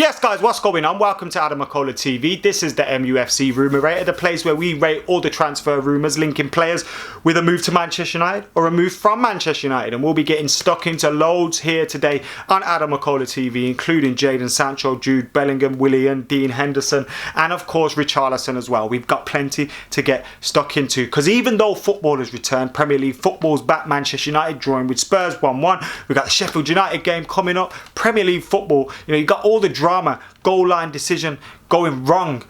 Yes guys, what's going on? Welcome to AdamMcKola TV. This is the MUFC Rumour Rater, the place where we rate all the transfer rumours linking players with a move to Manchester United or a move from Manchester United. And we'll be getting stuck into loads here today on AdamMcKola TV, including Jadon Sancho, Jude Bellingham, Willian, Dean Henderson, and of course Richarlison as well. We've got plenty to get stuck into, because even though football has returned, Premier League football's back. Manchester United drawing with Spurs 1-1. We've got the Sheffield United game coming up. Premier League football, you've got all the drama, goal line decision going wrong,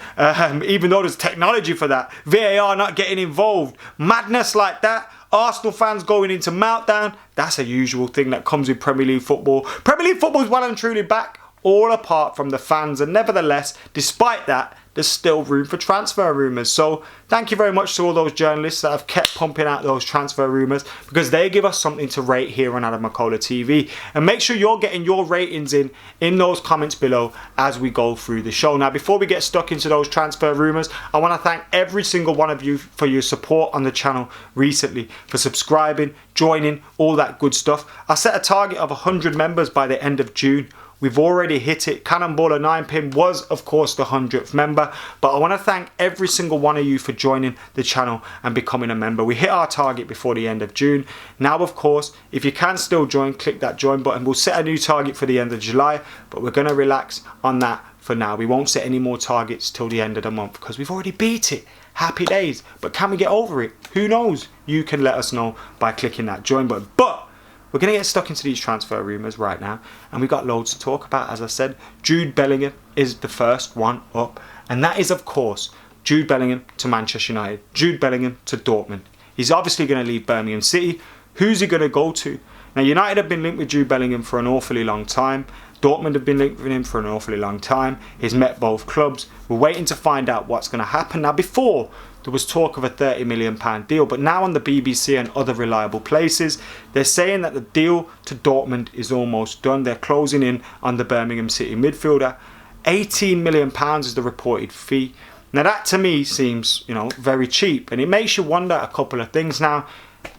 even though there's technology for that, VAR not getting involved, madness like that, Arsenal fans going into meltdown. That's a usual thing that comes with Premier League football. Premier League football is well and truly back, all apart from the fans, and nevertheless, despite that, there's still room for transfer rumours. So thank you very much to all those journalists that have kept pumping out those transfer rumours, because they give us something to rate here on AdamMcKola TV. And make sure you're getting your ratings in those comments below as we go through the show. Now, before we get stuck into those transfer rumours, I want to thank every single one of you for your support on the channel recently, for subscribing, joining, all that good stuff. I set a target of 100 members by the end of June. We've already hit it. Cannonballer 9pin was, of course, the 100th member. But I want to thank every single one of you for joining the channel and becoming a member. We hit our target before the end of June. Now, of course, if you can still join, click that join button. We'll set a new target for the end of July, but we're going to relax on that for now. We won't set any more targets till the end of the month, because we've already beat it. Happy days. But can we get over it? Who knows? You can let us know by clicking that join button. But we're going to get stuck into these transfer rumours right now, and we've got loads to talk about. As I said, Jude Bellingham is the first one up, and that is, of course, Jude Bellingham to Manchester United, Jude Bellingham to Dortmund. He's obviously going to leave Birmingham City. Who's he going to go to? Now, United have been linked with Jude Bellingham for an awfully long time. Dortmund have been linked with him for an awfully long time. He's met both clubs. We're waiting to find out what's going to happen. Now, before, there was talk of a £30 million deal, but now on the BBC and other reliable places, they're saying that the deal to Dortmund is almost done. They're closing in on the Birmingham City midfielder. £18 million is the reported fee. Now that to me seems, very cheap, and it makes you wonder a couple of things. Now,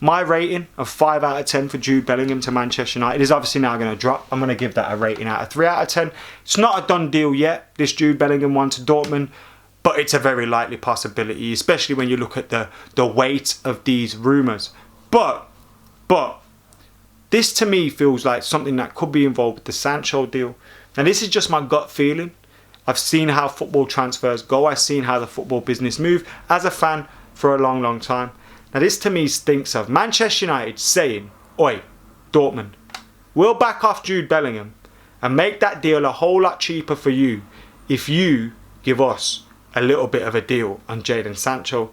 my rating of 5 out of 10 for Jude Bellingham to Manchester United is obviously now going to drop. I'm going to give that a rating out of 3 out of 10. It's not a done deal yet, this Jude Bellingham one to Dortmund, but it's a very likely possibility, especially when you look at the weight of these rumours. But this to me feels like something that could be involved with the Sancho deal. And this is just my gut feeling. I've seen how football transfers go. I've seen how the football business move as a fan for a long, long time. Now this to me stinks of Manchester United saying, "Oi, Dortmund, we'll back off Jude Bellingham and make that deal a whole lot cheaper for you if you give us a little bit of a deal on Jadon Sancho."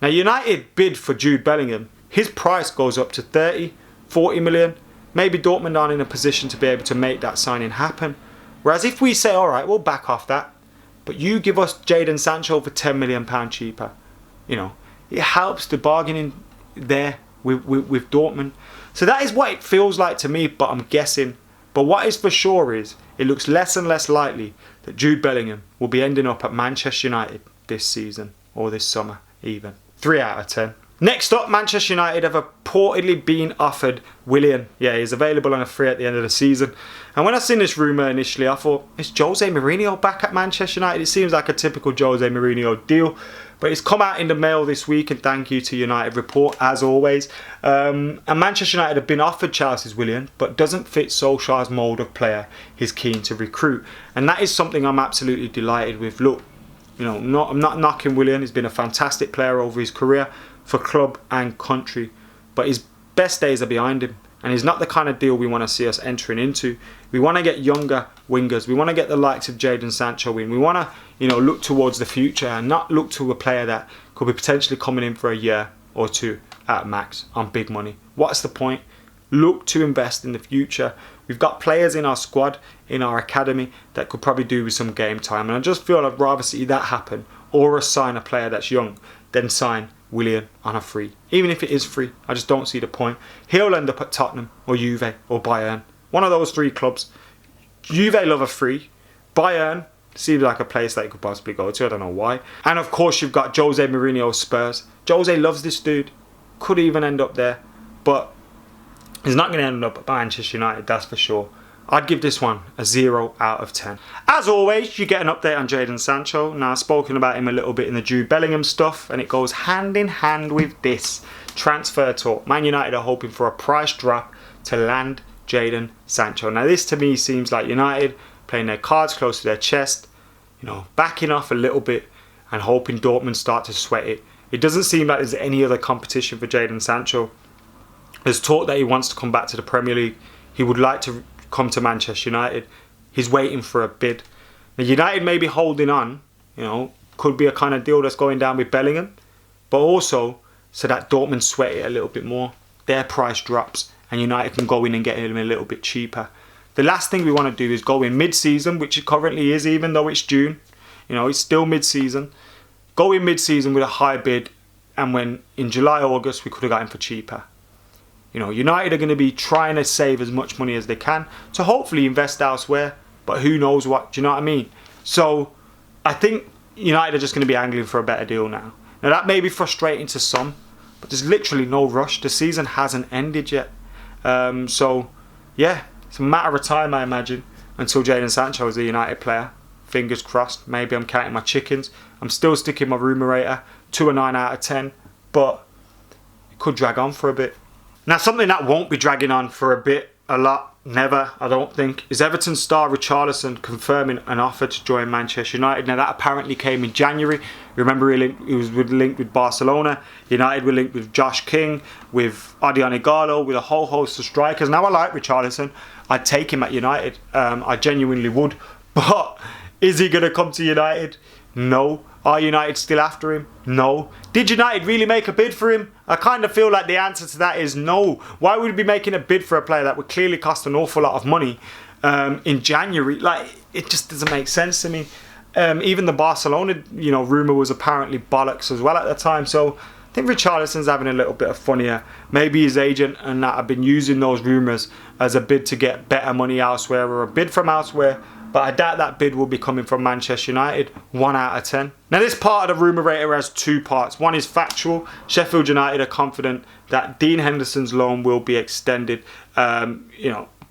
Now, United bid for Jude Bellingham. His price goes up to 30, 40 million. Maybe Dortmund aren't in a position to be able to make that signing happen. Whereas if we say, all right, we'll back off that, but you give us Jadon Sancho for £10 million cheaper, it helps the bargaining there with Dortmund. So that is what it feels like to me, but I'm guessing. But what is for sure is it looks less and less likely that Jude Bellingham will be ending up at Manchester United this season, or this summer even. 3 out of 10. Next up, Manchester United have reportedly been offered Willian. Yeah, he's available on a free at the end of the season. And when I seen this rumour initially, I thought, is Jose Mourinho back at Manchester United? It seems like a typical Jose Mourinho deal. But it's come out in the mail this week, and thank you to United Report, as always. And Manchester United have been offered Chelsea's Willian, but doesn't fit Solskjaer's mould of player he's keen to recruit. And that is something I'm absolutely delighted with. Look, I'm not knocking Willian. He's been a fantastic player over his career for club and country. But his best days are behind him. And he's not the kind of deal we want to see us entering into. We want to get younger wingers. We want to get the likes of Jadon Sancho in. We want to, look towards the future and not look to a player that could be potentially coming in for a year or two at max on big money. What's the point? Look to invest in the future. We've got players in our squad, in our academy, that could probably do with some game time. And I just feel I'd rather see that happen, or sign a player that's young, than sign Willian on a free. Even if it is free, I just don't see the point. He'll end up at Tottenham or Juve or Bayern. One of those three clubs. Juve love a free. Bayern seems like a place that he could possibly go to. I don't know why. And of course you've got Jose Mourinho's Spurs. Jose loves this dude. Could even end up there. But he's not going to end up at Manchester United, that's for sure. I'd give this one a 0 out of 10. As always, you get an update on Jadon Sancho. Now, I've spoken about him a little bit in the Jude Bellingham stuff, and it goes hand in hand with this transfer talk. Man United are hoping for a price drop to land Jadon Sancho. Now, this to me seems like United playing their cards close to their chest, backing off a little bit and hoping Dortmund start to sweat it. It doesn't seem like there's any other competition for Jadon Sancho. There's talk that he wants to come back to the Premier League. He would like to come to Manchester United. He's waiting for a bid. Now, United may be holding on, could be a kind of deal that's going down with Bellingham, but also so that Dortmund sweat it a little bit more. Their price drops and United can go in and get him a little bit cheaper. The last thing we want to do is go in mid-season, which it currently is, even though it's June. It's still mid-season. Go in mid-season with a high bid, and when in July, August, we could have got him for cheaper. United are going to be trying to save as much money as they can to hopefully invest elsewhere, but who knows what, do you know what I mean? So I think United are just going to be angling for a better deal now. Now, that may be frustrating to some, but there's literally no rush. The season hasn't ended yet. So, yeah, it's a matter of time, I imagine, until Jadon Sancho is a United player. Fingers crossed. Maybe I'm counting my chickens. I'm still sticking my Rumour Rater to a 9 out of 10, but it could drag on for a bit. Now, something that won't be dragging on for a lot, never, I don't think, is Everton star Richarlison confirming an offer to join Manchester United. Now, that apparently came in January. Remember, he was linked with Barcelona. United were linked with Josh King, with AdamMcKola, with a whole host of strikers. Now, I like Richarlison. I'd take him at United. I genuinely would. But is he going to come to United? No. Are United still after him? No. Did United really make a bid for him? I kind of feel like the answer to that is no. Why would we be making a bid for a player that would clearly cost an awful lot of money in January? It just doesn't make sense to me. Even the Barcelona, rumour was apparently bollocks as well at the time. So I think Richarlison's having a little bit of fun here. Maybe his agent and that have been using those rumours as a bid to get better money elsewhere or a bid from elsewhere. But I doubt that bid will be coming from Manchester United. 1 out of 10. Now, this part of the Rumour Rater has two parts. One is factual. Sheffield United are confident that Dean Henderson's loan will be extended. Dean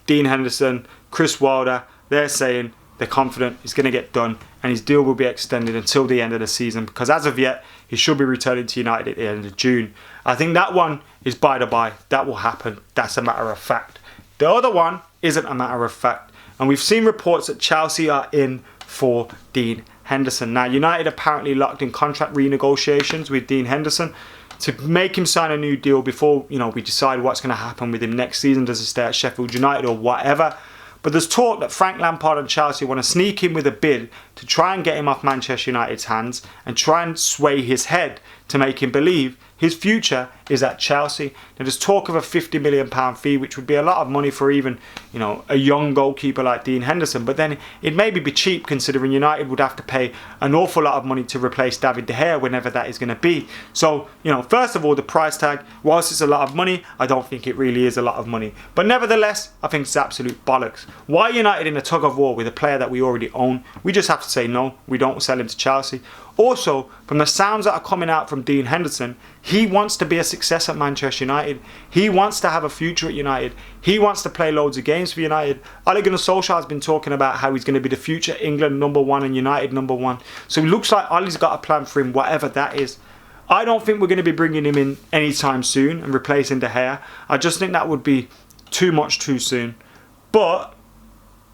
Henderson, Chris Wilder, they're saying they're confident it's going to get done and his deal will be extended until the end of the season, because as of yet, he should be returning to United at the end of June. I think that one is by the by. That will happen. That's a matter of fact. The other one isn't a matter of fact. And we've seen reports that Chelsea are in for Dean Henderson. Now, United apparently locked in contract renegotiations with Dean Henderson to make him sign a new deal before, we decide what's going to happen with him next season. Does he stay at Sheffield United or whatever? But there's talk that Frank Lampard and Chelsea want to sneak in with a bid to try and get him off Manchester United's hands and try and sway his head to make him believe his future is at Chelsea. Now, there's talk of a £50 million fee, which would be a lot of money for even, a young goalkeeper like Dean Henderson. But then it maybe be cheap, considering United would have to pay an awful lot of money to replace David De Gea whenever that is going to be. So, first of all, the price tag, whilst it's a lot of money, I don't think it really is a lot of money. But nevertheless, I think it's absolute bollocks. Why United in a tug of war with a player that we already own? We just have to say no. We don't sell him to Chelsea. Also, from the sounds that are coming out from Dean Henderson, he wants to be a success at Manchester United. He wants to have a future at United. He wants to play loads of games for United. Ole Gunnar Solskjaer has been talking about how he's going to be the future England #1 and United #1. So it looks like Ole's got a plan for him, whatever that is. I don't think we're going to be bringing him in anytime soon and replacing De Gea. I just think that would be too much too soon. But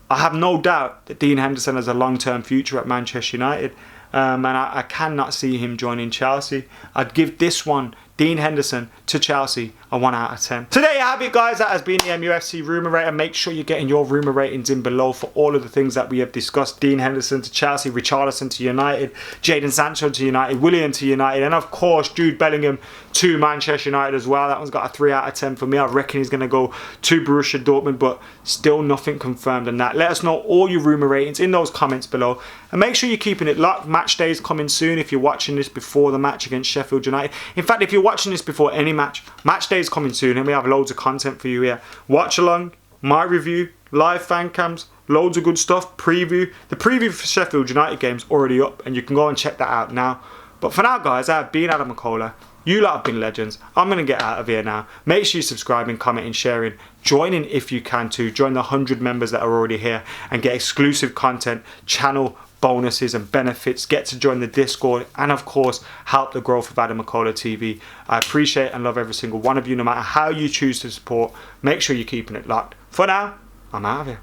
I have no doubt that Dean Henderson has a long-term future at Manchester United. And I cannot see him joining Chelsea. I'd give this one, Dean Henderson to Chelsea, a 1 out of 10. So there you have it, guys. That has been the MUFC Rumour Rater. Make sure you're getting your rumour ratings in below for all of the things that we have discussed. Dean Henderson to Chelsea, Richarlison to United, Jadon Sancho to United, Willian to United, and of course Jude Bellingham to Manchester United as well. That one's got a 3 out of 10 for me. I reckon he's going to go to Borussia Dortmund, but still nothing confirmed on that. Let us know all your rumour ratings in those comments below. And make sure you're keeping it locked. Match day is coming soon if you're watching this before the match against Sheffield United. In fact, if you're watching this before any match, match day is coming soon and we have loads of content for you here. Watch along, my review, live fan cams, loads of good stuff, preview. The preview for Sheffield United game's already up and you can go and check that out now. But for now, guys, I have been AdamMcKola. You lot have been legends. I'm going to get out of here now. Make sure you subscribing, commenting, sharing. Join in if you can too. Join the 100 members that are already here and get exclusive content, channel bonuses and benefits. Get to join the Discord and of course help the growth of AdamMcKola TV. I appreciate and love every single one of you, no matter how you choose to support. Make sure you're keeping it locked. For now, I'm out of here.